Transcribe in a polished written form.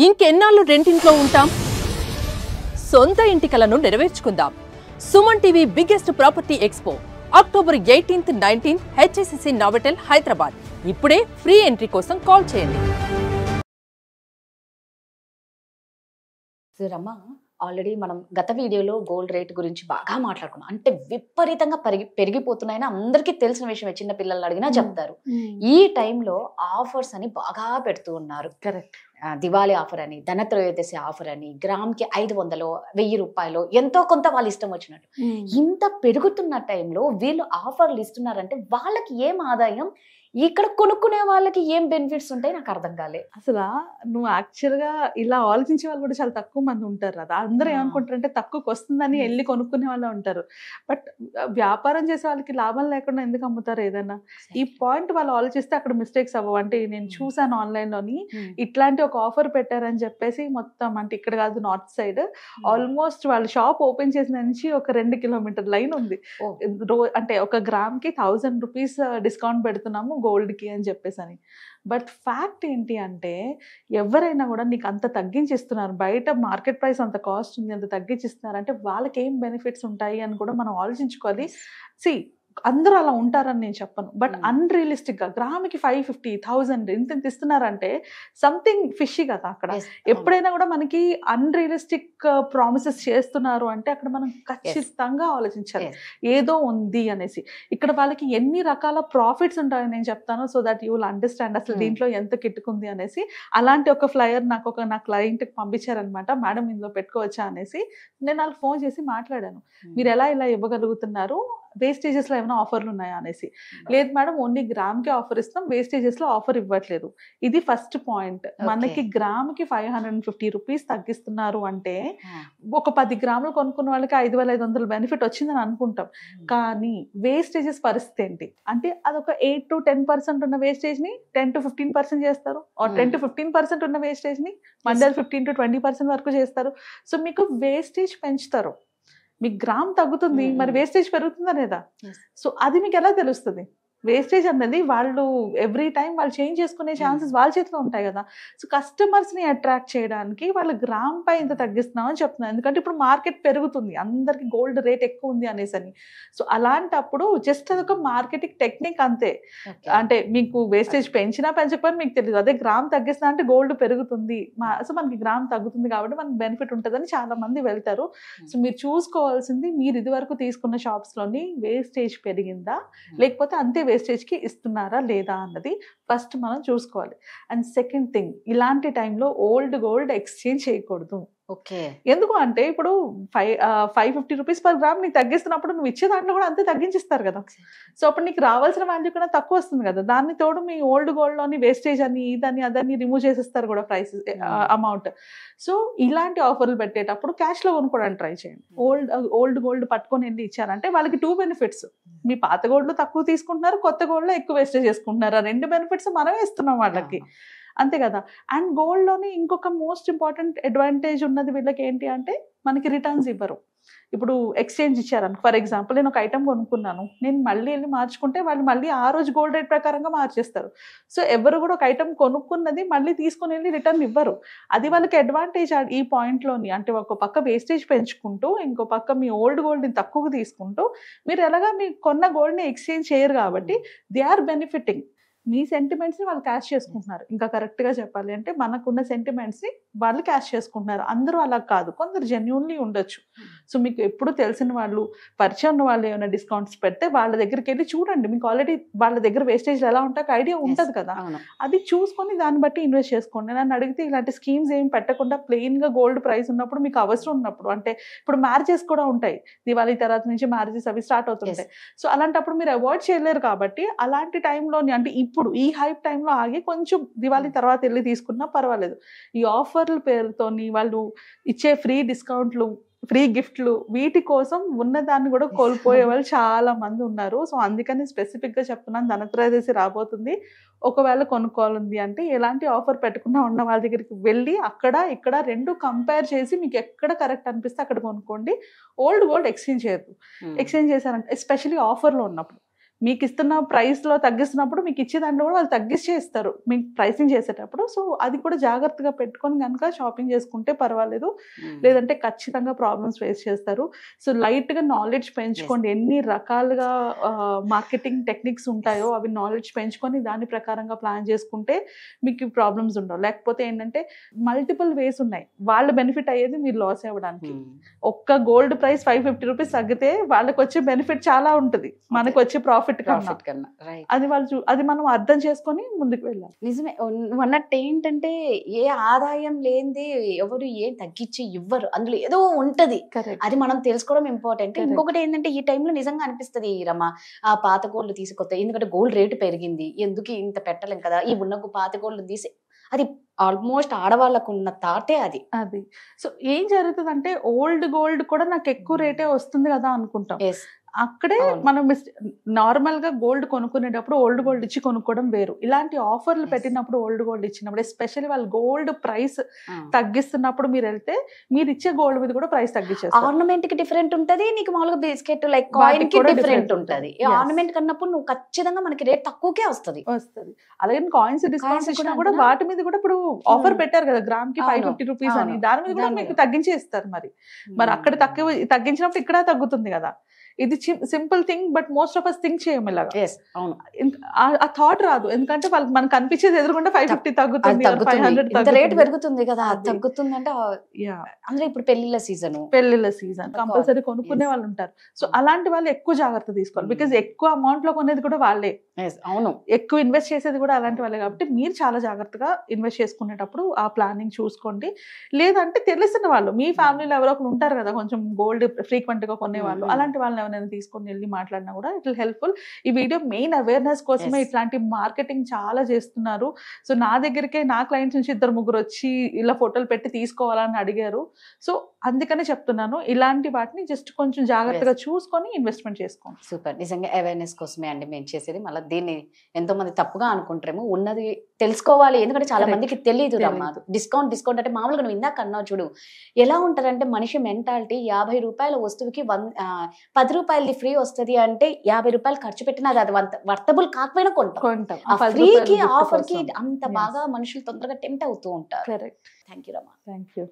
ఇంకెన్నాళ్ళు రెంటింట్లో ఉంటాం? సొంత ఇంటి కలను నెరవేర్చుకుందాం. Suman TV biggest property expo October 18th, 19th HSCC Novotel Hyderabad. ఇప్పుడే ఫ్రీ ఎంట్రీ కోసం కాల్ చేయండి. రమ్మ, ఆల్రెడీ మనం గత వీడియోలో గోల్డ్ రేట్ గురించి బాగా మాట్లాడుకున్నాం. అంటే విపరీతంగా పెరిగిపోతున్నాయని అందరికీ తెలిసిన విషయమే, చిన్న పిల్లలు అడిగినా చెప్తారు. ఈ టైంలో ఆఫర్స్ అని బాగా పెడుతూ ఉన్నారు. కరెక్ట్. దివాళీ ఆఫర్ అని, ధనత్రయోదశి ఆఫర్ అని, గ్రామ్కి 500, 1000 రూపాయలు, ఎంతో కొంత వాళ్ళు ఇష్టం వచ్చినట్టు. ఇంత పెరుగుతున్న టైంలో వీళ్ళు ఆఫర్లు ఇస్తున్నారంటే వాళ్ళకి ఏం ఆదాయం, ఇక్కడ కొనుక్కునే వాళ్ళకి ఏం బెనిఫిట్స్ ఉంటాయి నాకు అర్థం కాలే. అసలు నువ్వు యాక్చువల్గా ఇలా ఆలోచించే వాళ్ళు కూడా చాలా తక్కువ మంది ఉంటారు కదా. అందరూ ఏమనుకుంటారంటే తక్కువకి వస్తుందని వెళ్ళి కొనుక్కునే వాళ్ళే ఉంటారు. బట్ వ్యాపారం చేసే వాళ్ళకి లాభం లేకుండా ఎందుకు అమ్ముతారు ఏదైనా? ఈ పాయింట్ వాళ్ళు ఆలోచిస్తే అక్కడ మిస్టేక్స్ అవ్వవు. అంటే నేను చూసాను ఆన్లైన్లోని ఇట్లాంటి ఒక ఆఫర్ పెట్టారని చెప్పేసి మొత్తం, అంటే ఇక్కడ కాదు నార్త్ సైడ్, ఆల్మోస్ట్ వాళ్ళ షాప్ ఓపెన్ చేసిన నుంచి ఒక 2 కిలోమీటర్ లైన్ ఉంది. అంటే ఒక గ్రామ్కి 1000 రూపీస్ డిస్కౌంట్ పెడుతున్నాము గోల్డ్కి అని చెప్పేసి అని. బట్ ఫ్యాక్ట్ ఏంటి అంటే ఎవరైనా కూడా నీకు అంత తగ్గించిస్తున్నారు, బయట మార్కెట్ ప్రైస్ అంత కాస్ట్ ఉంది, అంత తగ్గించిస్తున్నారు అంటే వాళ్ళకి ఏం బెనిఫిట్స్ ఉంటాయి అని కూడా మనం ఆలోచించుకోవాలి. సి అందరూ అలా ఉంటారని నేను చెప్పను, బట్ అన్రియలిస్టిక్గా గ్రామ్కి 550, 1000 ఇంత ఇస్తున్నారంటే సంథింగ్ ఫిషీ కదా అక్కడ. ఎప్పుడైనా కూడా మనకి అన్రియలిస్టిక్ ప్రామిసెస్ చేస్తున్నారు అంటే అక్కడ మనం ఖచ్చితంగా ఆలోచించాలి ఏదో ఉంది అనేసి. ఇక్కడ వాళ్ళకి ఎన్ని రకాల ప్రాఫిట్స్ ఉంటాయని నేను చెప్తాను, so that you will understand అసలు దీంట్లో ఎంత కిట్టుకుంది అనేసి. అలాంటి ఒక ఫ్లయర్ నా క్లయింట్కి పంపించారనమాట. మేడం ఇందులో పెట్టుకోవచ్చా అనేసి. నేను వాళ్ళకి ఫోన్ చేసి మాట్లాడాను, మీరు ఎలా ఇలా ఇవ్వగలుగుతున్నారు, వేస్టేజెస్లో ఏమైనా ఆఫర్లు ఉన్నాయా అనేసి. లేదు మేడం, ఓన్లీ గ్రామ్కి ఆఫర్ ఇస్తాం, వేస్టేజెస్లో ఆఫర్ ఇవ్వట్లేదు. ఇది ఫస్ట్ పాయింట్. మనకి గ్రామ్కి 550 రూపీస్ తగ్గిస్తున్నారు అంటే ఒక 10 గ్రాములు కొనుక్కున్న వాళ్ళకి 5500 బెనిఫిట్ వచ్చిందని అనుకుంటాం. కానీ వేస్టేజెస్ పరిస్థితి ఏంటి అంటే అదొక 8 to 10% ఉన్న వేస్టేజ్ని 10 to 15% చేస్తారు, 10 to 15% ఉన్న వేస్టేజ్ని మళ్ళీ 15 to 20% వరకు చేస్తారు. సో మీకు వేస్టేజ్ పెంచుతారు, మీకు గ్రామ్ తగ్గుతుంది, మరి వేస్టేజ్ పెరుగుతుందా లేదా? సో అది మీకు ఎలా తెలుస్తుంది? వేస్టేజ్ అన్నది వాళ్ళు ఎవ్రీ టైం వాళ్ళు చేంజ్ చేసుకునే ఛాన్సెస్ వాళ్ళ చేతిలో ఉంటాయి కదా. సో కస్టమర్స్ని అట్రాక్ట్ చేయడానికి వాళ్ళు గ్రామ్ పై ఇంత తగ్గిస్తున్నామని చెప్తున్నారు, ఎందుకంటే ఇప్పుడు మార్కెట్ పెరుగుతుంది, అందరికి గోల్డ్ రేట్ ఎక్కువ ఉంది అనేసి అని. సో అలాంటప్పుడు జస్ట్ అదొక మార్కెటింగ్ టెక్నిక్ అంతే. అంటే మీకు వేస్టేజ్ పెంచినా పెంచకపోయినా మీకు తెలియదు, అదే గ్రామ్ తగ్గిస్తున్నా అంటే గోల్డ్ పెరుగుతుంది, సో మనకి గ్రామ్ తగ్గుతుంది కాబట్టి మనకి బెనిఫిట్ ఉంటుందని చాలా మంది వెళ్తారు. సో మీరు చూసుకోవాల్సింది, మీరు ఇది వరకు తీసుకున్న షాప్స్లోని వేస్టేజ్ పెరిగిందా లేకపోతే అంతే వేస్టేజ్కి ఇస్తున్నారా లేదా అన్నది ఫస్ట్ మనం చూసుకోవాలి. అండ్ సెకండ్ థింగ్, ఇలాంటి టైంలో ఓల్డ్ గోల్డ్ ఎక్స్చేంజ్ చేయకూడదు. ఓకే, ఎందుకు అంటే ఇప్పుడు 550 రూపీస్ పర్ గ్రామ్ నీకు తగ్గిస్తున్నప్పుడు నువ్వు ఇచ్చే దాంట్లో కూడా అంతే తగ్గించిస్తారు కదా. సో అప్పుడు నీకు రావాల్సిన వాల్యూ కూడా తక్కువ వస్తుంది కదా. దాన్ని తోడు మీ ఓల్డ్ గోల్డ్లోని వేస్టేజ్ అని ఇదని అదని రిమూవ్ చేసేస్తారు కూడా ప్రైస్ అమౌంట్. సో ఇలాంటి ఆఫర్లు పెట్టేటప్పుడు క్యాష్లో కొనుక్కోవడానికి ట్రై చేయండి. ఓల్డ్ గోల్డ్ పట్టుకొని వెళ్ళి ఇచ్చారంటే వాళ్ళకి 2 బెనిఫిట్స్, మీ పాత గోల్డ్లో తక్కువ తీసుకుంటున్నారు, కొత్త గోల్డ్లో ఎక్కువ వేస్టేజ్ చేసుకుంటున్నారు. ఆ 2 బెనిఫిట్స్ మనమే ఇస్తున్నాం వాళ్ళకి, అంతే కదా. అండ్ గోల్డ్లోని ఇంకొక మోస్ట్ ఇంపార్టెంట్ అడ్వాంటేజ్ ఉన్నది వీళ్ళకి ఏంటి అంటే మనకి రిటర్న్స్ ఇవ్వరు. ఇప్పుడు ఎక్స్చేంజ్ ఇచ్చారని, ఫర్ ఎగ్జాంపుల్ నేను ఒక ఐటమ్ కొనుక్కున్నాను, నేను మళ్ళీ వెళ్ళి మార్చుకుంటే వాళ్ళు మళ్ళీ ఆ రోజు గోల్డ్ రేట్ ప్రకారంగా మార్చేస్తారు. సో ఎవరు కూడా ఒక ఐటమ్ కొనుక్కున్నది మళ్ళీ తీసుకుని వెళ్ళి రిటర్న్ ఇవ్వరు. అది వాళ్ళకి అడ్వాంటేజ్ ఈ పాయింట్లోని. అంటే ఒక పక్క వేస్టేజ్ పెంచుకుంటూ ఇంకో పక్క మీ ఓల్డ్ గోల్డ్ని తక్కువ తీసుకుంటూ మీరు ఎలాగా మీ కొన్న గోల్డ్ని ఎక్స్చేంజ్ చేయరు కాబట్టి దే ఆర్ బెనిఫిటింగ్. మీ సెంటిమెంట్స్ని వాళ్ళు క్యాష్ చేసుకుంటున్నారు. ఇంకా కరెక్ట్గా చెప్పాలి అంటే మనకున్న సెంటిమెంట్స్ని వాళ్ళు క్యాష్ చేసుకుంటున్నారు. అందరూ అలా కాదు, కొందరు జెన్యూన్లీ ఉండొచ్చు. సో మీకు ఎప్పుడు తెలిసిన వాళ్ళు, పరిచయం ఉన్న వాళ్ళు ఏమైనా డిస్కౌంట్స్ పెడితే వాళ్ళ దగ్గరికి వెళ్ళి చూడండి, మీకు ఆల్రెడీ వాళ్ళ దగ్గర వేస్టేజ్ ఎలా ఉంటాయో ఐడియా ఉంటుంది కదా. అది చూసుకొని దాన్ని బట్టి ఇన్వెస్ట్ చేసుకోండి. నన్ను అడిగితే ఇలాంటి స్కీమ్స్ ఏం పెట్టకుండా ప్లెయిన్గా గోల్డ్ ప్రైస్ ఉన్నప్పుడు, మీకు అవసరం ఉన్నప్పుడు, అంటే ఇప్పుడు మ్యారేజెస్ కూడా ఉంటాయి, దివాళీ తర్వాత నుంచి మ్యారేజెస్ అవి స్టార్ట్ అవుతుంటాయి. సో అలాంటప్పుడు మీరు అవాయిడ్ చేయలేరు కాబట్టి అలాంటి టైంలోని, అంటే ఇప్పుడు ఈ హైప్ టైంలో ఆగి కొంచెం దివాళీ తర్వాత వెళ్ళి తీసుకున్నా పర్వాలేదు. ఈ ఆఫర్ల పేరుతోని వాళ్ళు ఇచ్చే ఫ్రీ డిస్కౌంట్లు, ఫ్రీ గిఫ్ట్లు, వీటి కోసం ఉన్నదాన్ని కూడా కోల్పోయే వాళ్ళు చాలా మంది ఉన్నారు. సో అందుకని స్పెసిఫిక్గా చెప్తున్నాను, ధనత్రయోదశి రాబోతుంది. ఒకవేళ కొనుక్కోవాలంది అంటే ఎలాంటి ఆఫర్ పెట్టకుండా ఉన్న వాళ్ళ దగ్గరికి వెళ్ళి అక్కడ ఇక్కడ 2 కంపేర్ చేసి మీకు ఎక్కడ కరెక్ట్ అనిపిస్తే అక్కడ కొనుక్కోండి. ఓల్డ్ గోల్డ్ ఎక్స్చేంజ్ చేయద్దు. ఎక్స్చేంజ్ చేశారంటే ఎస్పెషల్లీ ఆఫర్లో ఉన్నప్పుడు మీకు ఇస్తున్న ప్రైస్లో తగ్గిస్తున్నప్పుడు మీకు ఇచ్చే దాంట్లో కూడా వాళ్ళు తగ్గించే ఇస్తారు మీకు ప్రైసింగ్ చేసేటప్పుడు. సో అది కూడా జాగ్రత్తగా పెట్టుకొని కనుక షాపింగ్ చేసుకుంటే పర్వాలేదు, లేదంటే ఖచ్చితంగా ప్రాబ్లమ్స్ ఫేస్ చేస్తారు. సో లైట్గా నాలెడ్జ్ పెంచుకోండి. ఎన్ని రకాలుగా మార్కెటింగ్ టెక్నిక్స్ ఉంటాయో అవి నాలెడ్జ్ పెంచుకొని దాని ప్రకారంగా ప్లాన్ చేసుకుంటే మీకు ప్రాబ్లమ్స్ ఉండవు. లేకపోతే ఏంటంటే మల్టిపుల్ వేస్ ఉన్నాయి, వాళ్ళు బెనిఫిట్ అయ్యేది మీరు లాస్ అవ్వడానికి. ఒక్క గోల్డ్ ప్రైస్ 550 రూపీస్ తగ్గితే వాళ్ళకి వచ్చే బెనిఫిట్ చాలా ఉంటుంది, మనకు వచ్చే ప్రాఫిట్ కన్నా. అది మనం అర్థం చేసుకొని ముందుకు వెళ్ళాలి. నిజమే, నువ్వు అన్నట్టు ఏంటంటే ఏ ఆదాయం లేనిది ఎవరు ఏం తగ్గించి ఇవ్వరు, అందులో ఏదో ఉంటది, అది మనం తెలుసుకోవడం ఇంపార్టెంట్. ఇంకొకటి ఏంటంటే ఈ టైంలో నిజంగా అనిపిస్తుంది రమ, ఆ పాత గోల్డ్ తీసుకొస్తే, ఎందుకంటే గోల్డ్ రేటు పెరిగింది, ఎందుకు ఇంత పెట్టలేం కదా, ఈ ఉన్న పాత గోల్డ్ తీసి, అది ఆల్మోస్ట్ ఆడవాళ్ళకు ఉన్న థాటే అది. సో ఏం జరుగుతుందంటే ఓల్డ్ గోల్డ్ కూడా నాకు ఎక్కువ రేటే వస్తుంది కదా అనుకుంటాం. అక్కడే మనం నార్మల్ గా గోల్డ్ కొనుక్కునేటప్పుడు ఓల్డ్ గోల్డ్ ఇచ్చి కొనుక్కోవడం వేరు. ఇలాంటి ఆఫర్లు పెట్టినప్పుడు ఓల్డ్ గోల్డ్ ఇచ్చినప్పుడు, ఎస్పెషల్లీ వాళ్ళు గోల్డ్ ప్రైస్ తగ్గిస్తున్నప్పుడు మీరు వెళ్తే మీరు ఇచ్చే గోల్డ్ మీద కూడా ప్రైస్ తగ్గించేస్తారు. ఆర్నమెంట్ కి డిఫరెంట్ ఉంటది, నీకు మామూలుగా బిస్కెట్ లైక్ కాయిన్ కి డిఫరెంట్ ఉంటది. ఆర్నమెంట్ కన్నప్పుడు నువ్వు ఖచ్చితంగా మనకి రేట్ తక్కువకే వస్తుంది. అలాగే కాయిన్స్ డిస్కౌంట్స్ కూడా వాటి మీద కూడా ఇప్పుడు ఆఫర్ పెట్టారు కదా, గ్రామ్ కి 550 రూపీస్ అని, దాని మీద కూడా మీకు తగ్గించే ఇస్తారు. మరి అక్కడ తగ్గించినప్పుడు ఇక్కడ తగ్గుతుంది కదా. ఇది simple thing, but most of us think చేయం ఇలాగా. ఆ థాట్ రాదు, ఎందుకంటే వాళ్ళకి మనకు కనిపించేది ఎదురుకుంటే 550 తగ్గుతుంది, 500 రేట్ పెరుగుతుంది కదా, తగ్గుతుంది అంటే అందులో ఇప్పుడు పెళ్లిళ్ళ సీజన్ కంపల్సరీ కొనుక్కునే వాళ్ళు ఉంటారు. సో అలాంటి వాళ్ళు ఎక్కువ జాగ్రత్త తీసుకోవాలి, బికాజ్ ఎక్కువ అమౌంట్ లో కొనేది కూడా వాళ్ళే, అవును, ఎక్కువ ఇన్వెస్ట్ చేసేది కూడా అలాంటి వాళ్ళే. కాబట్టి మీరు చాలా జాగ్రత్తగా ఇన్వెస్ట్ చేసుకునేటప్పుడు ఆ ప్లానింగ్ చూసుకోండి. లేదంటే తెలిసిన వాళ్ళు మీ ఫ్యామిలీలో ఎవరో ఒకరు ఉంటారు కదా కొంచెం గోల్డ్ ఫ్రీక్వెంట్ గా కొనే వాళ్ళు, అలాంటి వాళ్ళని ఎవరైనా తీసుకొని వెళ్ళి మాట్లాడినా కూడా ఇట్ విల్ హెల్ప్ఫుల్. ఈ వీడియో మెయిన్ అవేర్నెస్ కోసమే. ఇట్లాంటి మార్కెటింగ్ చాలా చేస్తున్నారు. సో నా దగ్గరికే నా క్లయింట్స్ నుంచి 2-3 వచ్చి ఇలా ఫోటోలు పెట్టి తీసుకోవాలని అడిగారు. సో అందుకనే చెప్తున్నాను, ఇలాంటి వాటిని జస్ట్ కొంచెం జాగ్రత్తగా చూసుకొని ఇన్వెస్ట్మెంట్ చేసుకోండి. సూపర్, నిజంగా అవేర్నెస్ కోసమే అండి మేము చేసేది. మళ్ళీ దీన్ని ఎంతో మంది తప్పుగా అనుకుంటారేమో, ఉన్నది తెలుసుకోవాలి, ఎందుకంటే చాలా మందికి తెలియదు రమ్మా. డిస్కౌంట్ అంటే మామూలుగా నువ్వు ఇందాక అన్నావు చూడు, ఎలా ఉంటారంటే మనిషి మెంటాలిటీ, 50 రూపాయల వస్తువుకి 10 రూపాయలది ఫ్రీ వస్తుంది అంటే 50 రూపాయలు ఖర్చు పెట్టినా అది వర్తబుల్ కాకపోయినా కొంటాం. ఆ ఫ్రీకి ఆఫర్ కి అంత బాగా మనుషులు తొందరగా టెంప్ట్ అవుతూ ఉంటారు. Correct. Thank you Rama. Thank you.